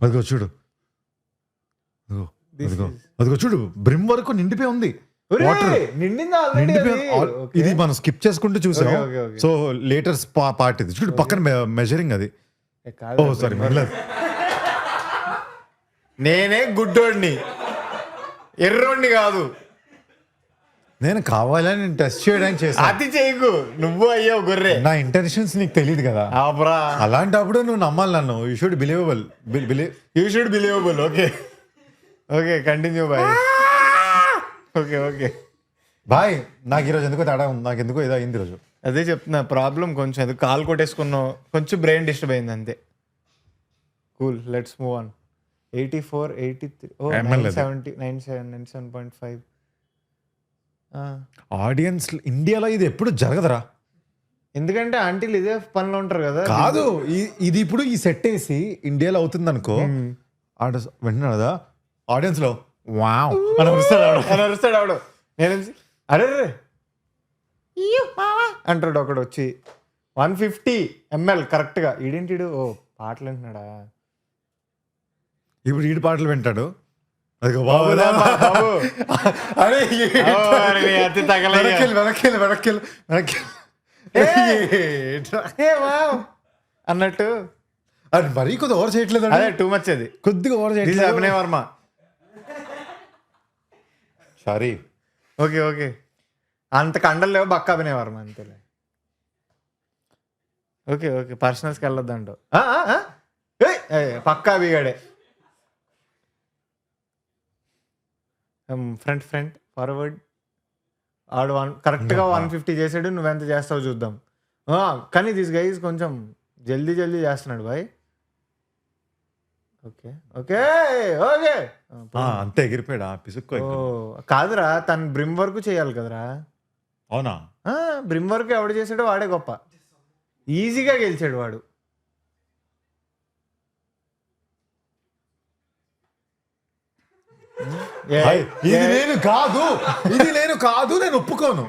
అదిగో చూడు, అదిగో చూడు, బ్రిమ్ వరకు నిండిపోయి ఉంది. ఇది మనం స్కిప్ చేసుకుంటూ చూసాం. సో లేటర్స్ పార్ట్ ఇది చూడు, పక్కన మెజరింగ్ అది. ఓ సారీ, నేనే గుడ్డోడిని, ఎర్రోడిని కాదు. నేను కావాలని టెస్ట్ చేయడానికి చేశాను. అది చేయకు, నువ్వు అయ్యావు గొర్రె. నా ఇంటెన్షన్స్ నీకు తెలియదు కదా. అలాంటప్పుడు నువ్వు నమ్మాలి నన్ను. You should believable. Okay okay, continue boy. Okay boy. నాకు ఈరోజు ఎందుకో తేడా ఉంది, నాకు ఎందుకో ఏదో అయింది ఈరోజు. అదే చెప్తున్నా, ప్రాబ్లం కొంచెం ఎందుకు కాల్ కొట్టేసుకున్నావు, కొంచెం బ్రెయిన్ డిస్టర్బ్ అయింది అంతే. Cool, let's move on. 84, 83, 970, 97.5. Audience ఇండియాలో ఇది ఎప్పుడు జరగదురా. ఎందుకంటే ఆంటీలు ఇదే పనిలో ఉంటారు కదా. కాదు, ఇది ఇప్పుడు ఈ సెట్ వేసి ఇండియాలో అవుతుంది అనుకో, వెంటనే కదా ఆడియన్స్ లో వావ్ అని అరుస్తాడు ఆవిడ. నేను అరే అంటాడు ఒకడు వచ్చి 150 ml కరెక్ట్ గా. ఈడేంటిడు, ఓ పాటలు వింటున్నాడా. ఇప్పుడు ఈడు పాటలు వింటాడు. అన్నట్టు అది మరీ కొద్దిగా ఓవర్ చేయట్లేదు. అదే టూ మచ్, అది కొద్దిగా ఓవర్ చేయట్లేదు. అభినయ్ వర్మ. సారీ. ఓకే అంత కండలు లేవు, బక్క అభినయ్ వర్మ అంతేలే. ఓకే పర్సనల్స్కి వెళ్ళొద్దు అంటావు. పక్కా బిగాడే. Front forward. ఆడు కరెక్ట్గా 150 చేసాడు, నువ్వెంత చేస్తావు చూద్దాం. కానీ దిస్ గైజ్ కొంచెం జల్దీ చేస్తున్నాడు బాయ్. ఓకే అంతే ఎగిరిపోయాడా పిసుక్కో. కాదురా, తను బ్రిమ్ వరకు చేయాలి కదరా. అవునా? బ్రిమ్ వరకు ఎవడు చేసాడో వాడే గొప్ప. ఈజీగా గెలిచాడు వాడు. ఇది నేను కాదు, నేను ఒప్పుకోను.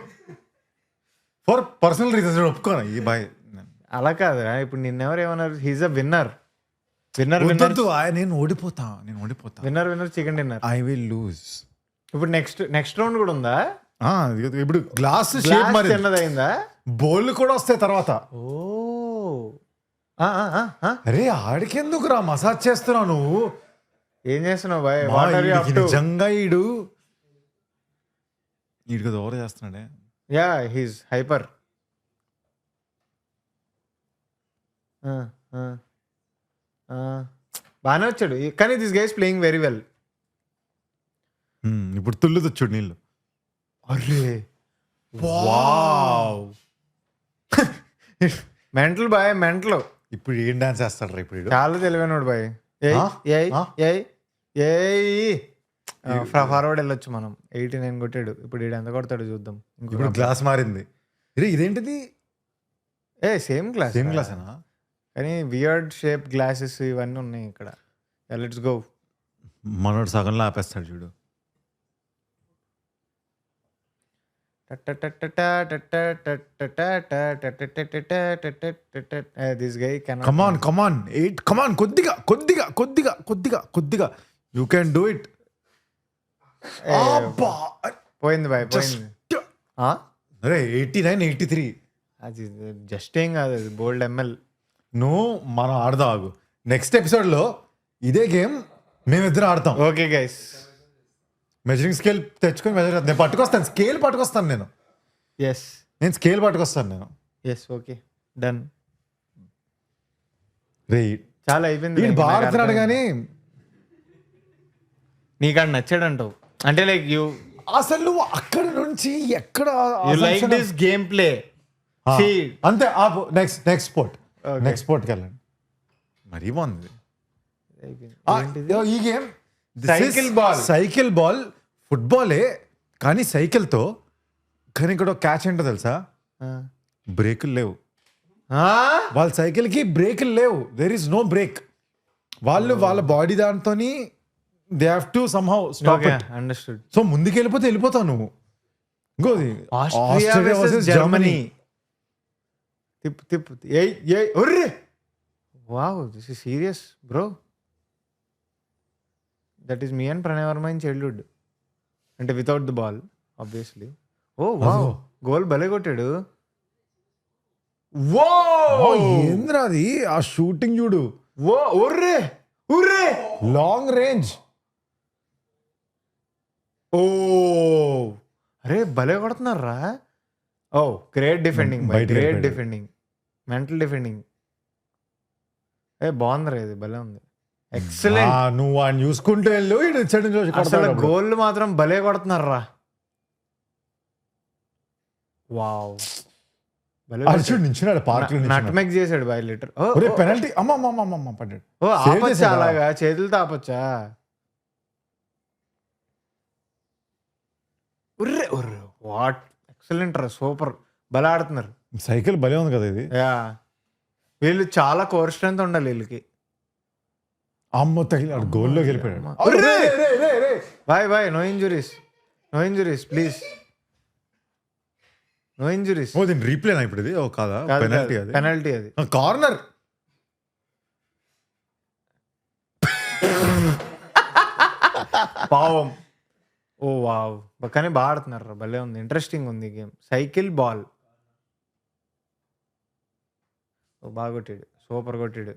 ఫర్ పర్సనల్ రీజన్స్ ఒప్పుకోను. ఈ బాయ్ అలా కాదురా, ఇప్పుడు నిన్నెవరు ఏమన్నారు, హీజ్ అ విన్నర్. నేను ఓడిపోతా. Winner chicken dinner. I will lose. ఇప్పుడు నెక్స్ట్ రౌండ్ కూడా ఉందా? ఇప్పుడు గ్లాస్ షేప్ మరి చిన్నదైందా, బౌల్ కూడా వస్తాయి తర్వాత. ఓ అరే ఆడికెందుకు రా మసాజ్ చేస్తున్నావు నువ్వు? ఏం చేస్తున్నావు బాయ్? నిజంగా ఈడు కదా ఓవర్ చేస్తున్నాడే. Yeah, he's hyper. బాగానే వచ్చాడు, కానీ this guys playing very well. ఇప్పుడు తుల్లు తెచ్చాడు నీళ్ళు. అరే మెంటల్ బాయ్, మెంటల్. ఇప్పుడు ఏం డాన్స్ చేస్తాడు రా ఇప్పుడు? చాలా తెలివైనడు బాయ్. ఫార్వర్డ్ వెళ్ళొచ్చు మనం. 89 కొట్టాడు, ఇప్పుడు ఈడు ఎంత కొడతాడు చూద్దాం. ఇప్పుడు గ్లాస్ మారింది. ఇదేంటిది? సేమ్ గ్లాస్ అనా? కానీ వియర్డ్ షేప్ గ్లాసెస్ ఇవన్నీ ఉన్నాయి ఇక్కడ. Let's go. మనోడు సగంలో ఆపేస్తాడు చూడు. దిస్ గై కెన్ కమాన్ 8 కమాన్. కొద్దిగా యూ కెన్ డూ ఇట్. పోయింది బాయ్, పోయింది. అరే 89, 83 అది జస్ట్ ఏం కాదు, అది బోల్డ్ ఎంఎల్. నువ్వు మనం ఆడదాం. ఆగు, నెక్స్ట్ ఎపిసోడ్ లో ఇదే గేమ్ మేమిద్దరం ఆడతాం. ఓకే గైస్, మెజరింగ్ స్కేల్ తెచ్చుకొని నేను పట్టుకొస్తాను. స్కేల్ పట్టుకొస్తాను నేను. నేను స్కేల్ పట్టుకొస్తాను నేను. Okay done. రే చాలా అయిపోయింది. బాగా ఆడుతున్నాడు కానీ నీకు ఆడు నచ్చాడంటావు అంటే లైక్ యూ అసలు నువ్వు అక్కడ నుంచి ఎక్కడ లైక్ దిస్ గేమ్ ప్లే అంతే. నెక్స్ట్ స్పోర్ట్కి వెళ్ళండి. మరీ బాగుంది ఈ గేమ్. సైకిల్ బాల్ ఫుట్బాలే కానీ సైకిల్తో. కానీ ఇక్కడ క్యాచ్ ఏంటో తెలుసా? బ్రేకులు లేవు. వాళ్ళ సైకిల్కి బ్రేకులు లేవు. There is no brake. వాళ్ళ బాడీ దాంతో they have to somehow stop okay, it. Understood. So ముందుకు వెళ్ళిపోతే వెళ్ళిపోతావు నువ్వు. ఇంకోది ఆస్ట్రియా వర్సెస్ జర్మనీ. తిప్పు తిప్పు. ఏయ్ ఏయ్ ఒర్రే. Wow, this is serious bro. That is me and Pranay Varma in childhood. అంటే without the ball obviously. Oh wow, అదో. గోల్ భలే కొట్టాడు. ఏంద్రా అది ఆ షూటింగ్ చూడు, ఓ ఒర్రే ఒర్రే. Long range. ఓ అరే భలే కొడుతున్నారా. ఓ గ్రేట్ డిఫెండింగ్, బయటికి గ్రేట్ వెళ్ళిపోయాడు. Defending, mental defending. ఏ బాగుందిరా, ఇది భలే ఉంది. ఎక్సలెంట్. నువ్వు వాడిని చూసుకుంటూ వెళ్ళు, ఇటు ఇచ్చాడు నుంచి అసలు కొడతాడు అప్పుడు. గోల్ మాత్రం భలే కొడుతున్నారా. వావ్, భలే అర్జున్ నించున్నాడు పార్క్ లో. నట్మెక్ చేశాడు బై లీటర్. పెనల్టీ. అమ్మ పడ్డాడు. ఓ Save ఆపచ్చా, చేశాడా? అలాగా చేతులతో ఆపచ్చా. ఉర్రే ఉర్రే, వాట్ ఎక్సలెంట్ రా, సూపర్, భలే ఆడుతున్నారు. సైకిల్ భలే ఉంది కదా ఇది. యా, వీళ్ళు చాలా కోర్ స్ట్రెంత్ ఉండాలి వీళ్ళకి. అమ్మ తగిలి గోల్లోకి వెళ్ళిపోయాడు. అమ్మ. రే, రే, రే, రే. Boy no injuries, no injuries please, no injuries. Oh దీని రీప్లేనా ఇప్పుడు ఇది? ఓ కాదా, పెనల్టీ అది. పెనల్టీ అది. కార్నర్. పావం. ఓ వావ్, కానీ బాగా ఆడుతున్నారు, భలే ఉంది, ఇంట్రెస్టింగ్ ఉంది గేమ్. Cycle ball. ఓ బాగా కొట్టాడు, సూపర్ కొట్టాడు.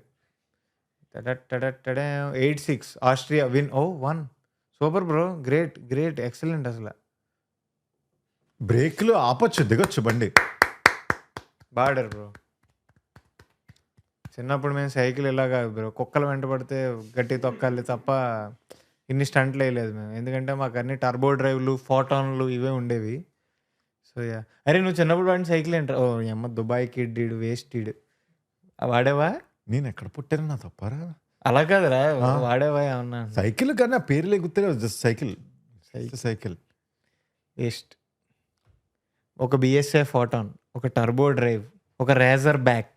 8-6 ఆస్ట్రియా విన్. ఓ 1 super bro, great great, excellent. అసలు బ్రేక్లు ఆపొచ్చు, దిగొచ్చు బండి. బాడారు బ్రో. చిన్నప్పుడు మేము సైకిల్ ఇలాగా బ్రో, కుక్కలు వెంట పడితే గట్టి తొక్కాలి తప్ప ఇన్ని స్టంట్లు వేయలేదు మేము. ఎందుకంటే మాకు అన్ని టర్బో డ్రైవ్లు, ఫోటాన్లు ఇవే ఉండేవి. So yeah. అరే నువ్వు చిన్నప్పుడు వాడిని సైకిల్ ఏంట్రా? ఓ అమ్మ దుబాయ్ కిడ్ ఈడు, వేస్ట్ ఈడు. వాడేవా? నేను ఎక్కడ పుట్టాను నా తప్పరా? అలా కాదురా, వాడేవా ఏమన్నా? సైకిల్ కానీ ఆ పేర్లే గుర్తులేదు. Just cycle cycle. వేస్ట్. ఒక బిఎస్ఏ ఫోటాన్, ఒక టర్బో డ్రైవ్, ఒక రేజర్ బ్యాక్,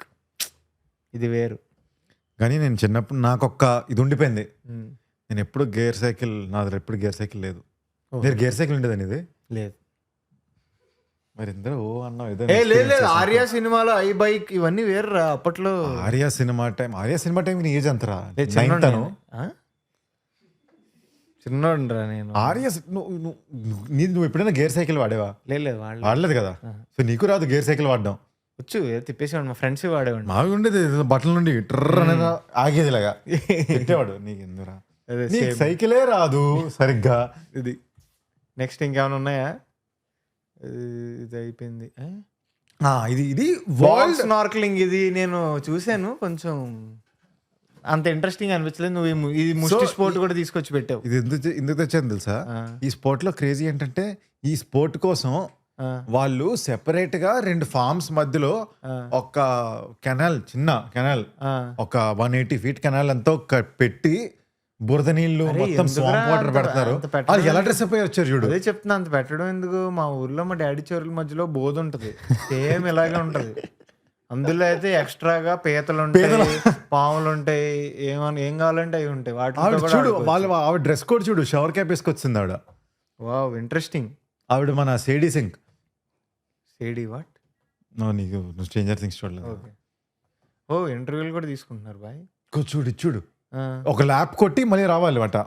ఇది వేరు. కానీ నేను చిన్నప్పుడు నాకు ఒక్క ఇది ఉండిపోయింది. నేను ఎప్పుడు గేర్ సైకిల్, నాది ఎప్పుడు గేర్ సైకిల్ లేదు. నేను గేర్ సైకిల్ ఉండేదని ఇది లేదు. మరి ఇందరూ ఓ అన్న లేదు, ఆర్యా సినిమాలో ఐ బైక్ ఇవన్నీ వేర్రా అప్పట్లో. ఆర్యా సినిమా టైం నీ ఏజ్ అంతరా? చిన్నోడ్రా నేను. ఆర్యా నువ్వు ఎప్పుడైనా గేర్ సైకిల్ వాడేవా? లేదు వాడలేదు కదా. సో నీకు రాదు గేర్ సైకిల్ వాడడం? వచ్చు, తిప్పేసేవాడు, మా ఫ్రెండ్స్ వాడేవాడు. మావి ఉండేది బట్టల నుండి ట్రర్ అనేది ఆగేది ఇలాగా పెట్టేవాడు. నీకు ఎందురా సైకిలే రాదు సరిగ్గా. ఇది నెక్స్ట్ ఇంకేమైనా ఉన్నాయా? ఇది అయిపోయింది. ఇది వాల్ స్నార్క్లింగ్. ఇది నేను చూశాను, కొంచెం అంత ఇంట్రెస్టింగ్ అనిపించలేదు. నువ్వు ఇది ముష్టి స్పోర్ట్ కూడా తీసుకొచ్చి పెట్టావు. ఇది ఎందుకు తెచ్చాను తెలుసా? ఈ స్పోర్ట్ లో క్రేజీ ఏంటంటే ఈ స్పోర్ట్ కోసం వాళ్ళు సెపరేట్ గా 2 ఫార్మ్స్ మధ్యలో ఒక కెనాల్, చిన్న కెనాల్, ఒక 180 feet కెనాల్ ఎంతో పెట్టి బురద నీళ్లు మొత్తం స్వాంప్ వాటర్ పెడతారు. అది ఎలా డ్రెస్ అప్ అయ్యి వచ్చారు చూడు. అదే చెప్తున్నా, అంత పెట్టడం ఎందుకు? మా ఊర్లో మా డాడీ చెరువుల మధ్యలో బోధ ఉంటది, సేమ్ ఇలాగే ఉంటది. అందులో అయితే ఎక్స్ట్రాగా పీతలు ఉంటాయి, పాములు ఉంటాయి, ఏం కావాలంటే అవి ఉంటాయి. వాటి చూడు ఆవిడ డ్రెస్ కోడ్ చూడు, షవర్ క్యాప్ వేసుకొచ్చింది ఆవిడ. Wow, interesting. ఆవిడ మన సేడీ సింగ్. సేడీ వాట్? నీకు నువ్వు స్ట్రేంజర్ థింగ్స్ చూడలేదు? ఓ ఇంటర్వ్యూలు కూడా తీసుకుంటున్నారు బాయ్. చూడు ఒక ల్యాప్ కొట్టి మళ్ళీ రావాలి అట.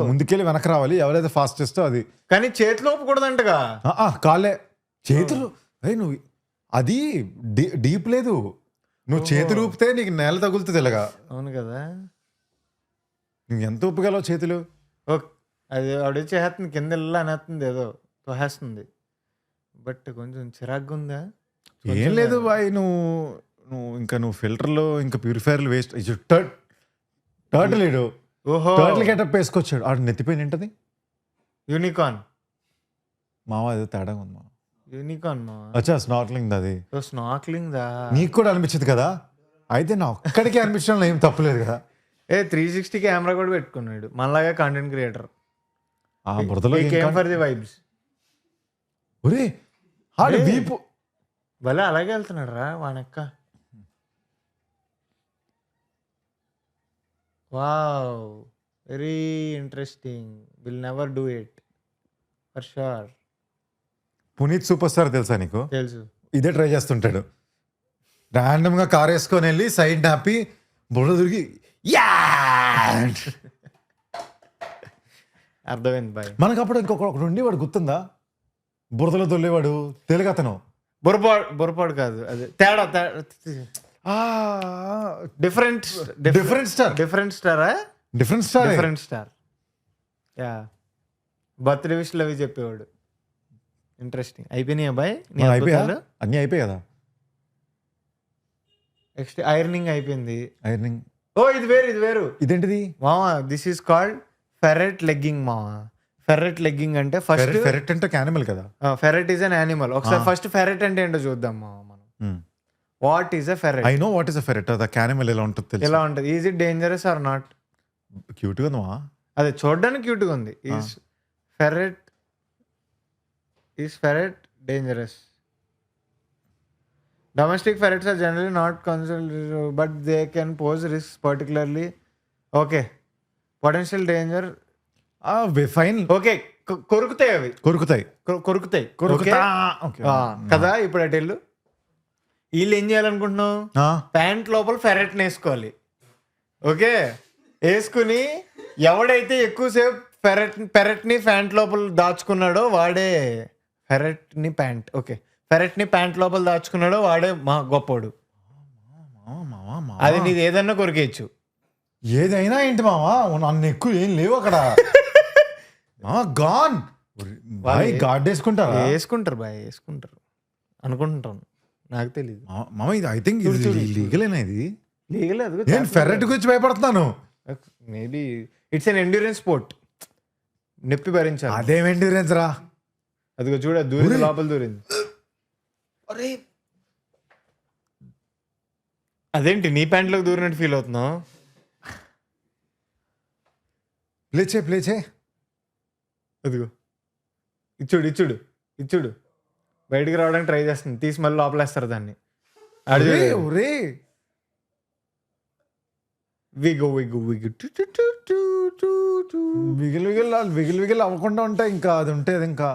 ముందుకెళ్ళి వెనక రావాలి, ఎవరైతే ఫాస్టెస్ట్ అది. కానీ చేతిలో ఊపకూడదంటగా. కాలే, చేతులు. అదే నువ్వు అది డీప్ లేదు, నువ్వు చేతులు ఊపితే నీకు నేల తగులుతుంది ఇలాగా. అవును కదా, నువ్వు ఎంత ఊపగలవు చేతులు. అది ఆవిడ చేస్తుంది, కింద ఇల్లు అనేస్తుంది, ఏదో తోహేస్తుంది. బట్ కొంచెం చిరాగ్గా ఉందా? ఏం లేదు బాయ్, నువ్వు ఫిల్టర్లో ఇంకా ప్యూరిఫైర్లు వేస్ట్. టర్టిల్ లేడు, టర్టిల్ గెటప్ వేసుకొచ్చాడు. ఆడు నెత్తిపోయిన ఏంటది? యూనికార్న్ మావా. ఏదో తేడా ఉంది మావా. యూనికార్న్ మావా. అచ్చా, స్నార్క్లింగ్ దా. అది స్నార్క్లింగ్ దా. నీకు కూడా అనిపించింది కదా? అయితే నా ఒక్కడికి అనిపించడంలో ఏం తప్పలేదు కదా. 360 కెమెరా కూడా పెట్టుకున్నాడు, మనలాగా కంటెంట్ క్రియేటర్. బురదలో ఫర్ ది వైబ్స్. ఒరే ఆడు వీపు భలే అలాగే వెళ్తున్నాడు రా వానెక్క. Wow, very interesting. Will never do it for sure. Puneeth super star తెలుసా నీకు? తెలుసు. ఇదే ట్రై చేస్తుంటాడు. ర్యాండమ్ గా కార్ వేసుకొని వెళ్ళి సైడ్ ఆపి బుర్ర తిరిగి యా అర్థమైంది బాయ్. మనకు అప్పుడు ఇంకొకడు ఉండేవాడు గుర్తుందా? బురదలో దొల్లేవాడు తెలుగు అతను. బొరపాడు కాదు, అదే తేడా డిఫరెంట్ డిఫరెంట్ స్టార్ డిఫరెంట్ స్టారా different star different star. Yeah, birthday విష్లు అవి చెప్పేవాడు. ఇంట్రెస్టింగ్. అయిపోయినాయి అబ్బాయి అయిపోయా అన్నీ అయిపోయాయి కదా. నెక్స్ట్ ఐరనింగ్ అయిపోయింది. ఐరనింగ్. ఓ ఇది వేరు ఇదేంటిది మావా? This is called ferret legging మావా. ఫెరెట్ లెగ్గింగ్ అంటే ఫస్ట్ ఫెరెట్ అంటే యానిమల్ కదా. Ferret is an animal. ఒకసారి ఫస్ట్ ఫెరెట్ అంటే ఏంటో చూద్దాం మావా మనం. What is a ferret? I know what is a ఫెరెట్. అది యానిమల్ ఎలా ఉంటుంది తెలుసు. ఎలా ఉంటుంది? Is it dangerous or not? Cute గా ఉందా? అదే చూడడానికి క్యూట్ గా ఉంది. Is ferret dangerous? Domestic ferrets are generally not concerned, but they can pose risks, particularly. Okay. Potential danger. Fine. Okay, కొరుకుతాయి అవి. కొరుకుతాయి కదా. ఇప్పుడు అటు వెళ్ళు. వీళ్ళు ఏం చేయాలనుకుంటున్నావు? ప్యాంట్ లోపల ఫెరెట్ వేసుకోవాలి. ఓకే, వేసుకుని ఎవడైతే ఎక్కువసేపు ఫెరెట్ ని ప్యాంట్ లోపల దాచుకున్నాడో వాడే ఫెరెట్ ని ప్యాంట్ లోపల దాచుకున్నాడో వాడే మా గొప్పోడు. అది నీది ఏదన్నా కొరికేయచ్చు. ఏదైనా ఏంటి మావా, నన్ను ఎక్కువ ఏం లేవు అక్కడ. గాన్ గాడ్ వేసుకుంటారు బాయ్, వేసుకుంటారు అనుకుంటాను, నాకు తెలియదు మామ. ఇది ఐ థింక్ లీగలేనా? ఇది లీగల్. నేను ఫెర్రెట్ గురించి భయపడుతున్నాను. Maybe it's an endurance sport. నొప్పి భరించాలి. అదేం ఎండ్యూరెన్స్ రా? అదిగో చూడ, దూరింది, లోపల దూరింది. అదేంటి నీ ప్యాంట్లోకి దూరినట్టు ఫీల్ అవుతున్నావు? ప్లేచే అదిగో ఇచ్చుడు బయటికి రావడానికి ట్రై చేస్తుంది. తీసి మళ్ళీ లోపలేస్తారు దాన్ని. విగిల్ అవ్వకుండా ఉంటాయి. ఇంకా అది ఉంటే అది ఇంకా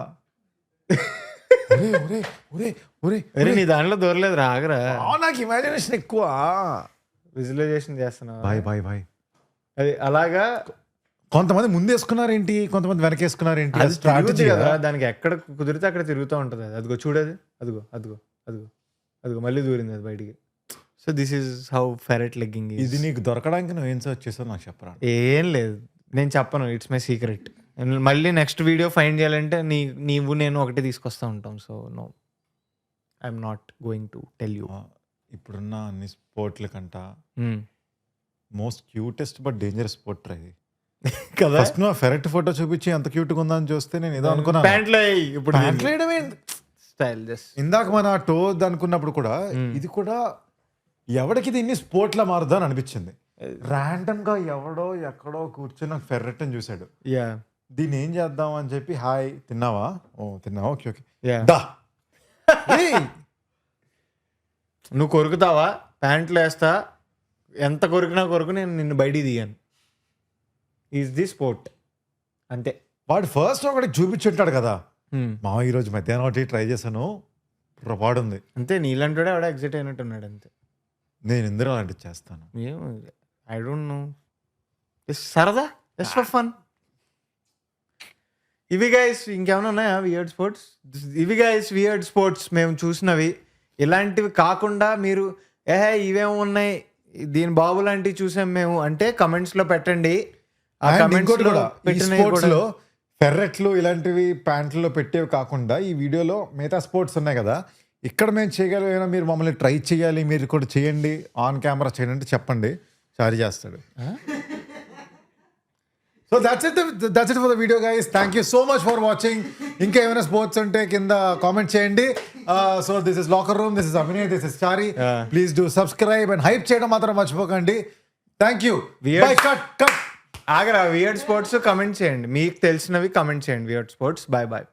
నీ దాంట్లో దూరలేదు రాగరా. నాకు ఇమాజినేషన్ ఎక్కువ. విజువలైజేషన్ చేస్తున్నా బాయ్. అది అలాగా. కొంతమంది ముందేసుకున్నారేంటి, కొంతమంది వెనకేసుకున్నారేంటి. అది స్ట్రాటజీ కదా. దానికి ఎక్కడ కుదిరితే అక్కడ తిరుగుతూ ఉంటుంది. అది అదిగో చూడదు. అదిగో మళ్ళీ దూరింది అది బయటికి. So this is how ferret legging. ఇది నీకు దొరకడానికి నువ్వు ఏం సర్చ్ చేసావు నాకు చెప్పరా? ఏం లేదు, నేను చెప్పను. It's my secret. మళ్ళీ నెక్స్ట్ వీడియో ఫైండ్ చేయాలంటే నీవు నేను ఒకటి తీసుకొస్తా ఉంటాం. So no, I'm not going to tell you. ఇప్పుడున్న అన్ని స్పోర్ట్ల కంట most cutest but dangerous sport ఇది కదా. ఫస్ట్ నువ్వు ఫెరెట్ ఫోటో చూపించి ఎంత క్యూట్గా ఉందని చూస్తే నేను ఏదో అనుకున్నాను. ప్యాంట్లో ఇప్పుడు స్టైల్ జస్ట్. ఇందాక మన టో అనుకున్నప్పుడు కూడా ఇది కూడా ఎవడికి దీన్ని స్పోర్ట్ లా మారుదా అని అనిపించింది. ర్యాండమ్ గా ఎవడో ఎక్కడో కూర్చొని ఫెర్రెట్ అని చూసాడు. దీన్ని ఏం చేద్దాం అని చెప్పి, హాయ్ తిన్నావా? తిన్నావా, ఓకే. నువ్వు కొరుకుతావా? ప్యాంట్లో వేస్తా, ఎంత కొరుకు నేను నిన్ను బయటికి దిగాను. ఈజ్ ది స్పోర్ట్ అంతే. వాడు ఫస్ట్ ఒకటి చూపించుంటాడు కదా, మా ఈరోజు మధ్యాహ్నం ఒకటి ట్రై చేశాను, పొరపాడుంది అంతే. నీళ్ళంటాడే ఆవిడ ఎగ్జైట్ అయినట్టున్నాడు అంతే. నేను ఇందులో అలాంటివి చేస్తాను. ఐ డోంట్ నో, సరదా, జస్ట్ ఫర్ ఫన్. ఇవి గైస్ ఇంకేమైనా ఉన్నాయా వియర్డ్ స్పోర్ట్స్? ఇవి గైస్ వియర్డ్ స్పోర్ట్స్ మేము చూసినవి. ఇలాంటివి కాకుండా మీరు ఇవేమో ఉన్నాయి, దీని బాబు లాంటివి చూసాం మేము అంటే కమెంట్స్ లో పెట్టండి. ఫెర్రెట్లు ఇలాంటివి ప్యాంట్లలో పెట్టేవి కాకుండా ఈ వీడియోలో మిగతా స్పోర్ట్స్ ఉన్నాయి కదా, ఇక్కడ మేము చేయగలిగినా మీరు మమ్మల్ని ట్రై చేయాలి, మీరు కూడా చేయండి, ఆన్ కెమెరా చేయండి అంటే చెప్పండి, చారీ చేస్తాడు. So that's it for the video guys. Thank you so much for watching. ఇంకా ఏమైనా స్పోర్ట్స్ ఉంటే కింద కామెంట్ చేయండి. So this is locker room, this is Abhinay, this is Chari. Please do subscribe and hype చేయడం మాత్రం మర్చిపోకండి. Thank you. ఆగరా, weird sports comment చేయండి, మీకు తెలిసినవి కమెంట్ చేయండి. Weird sports. బాయ్.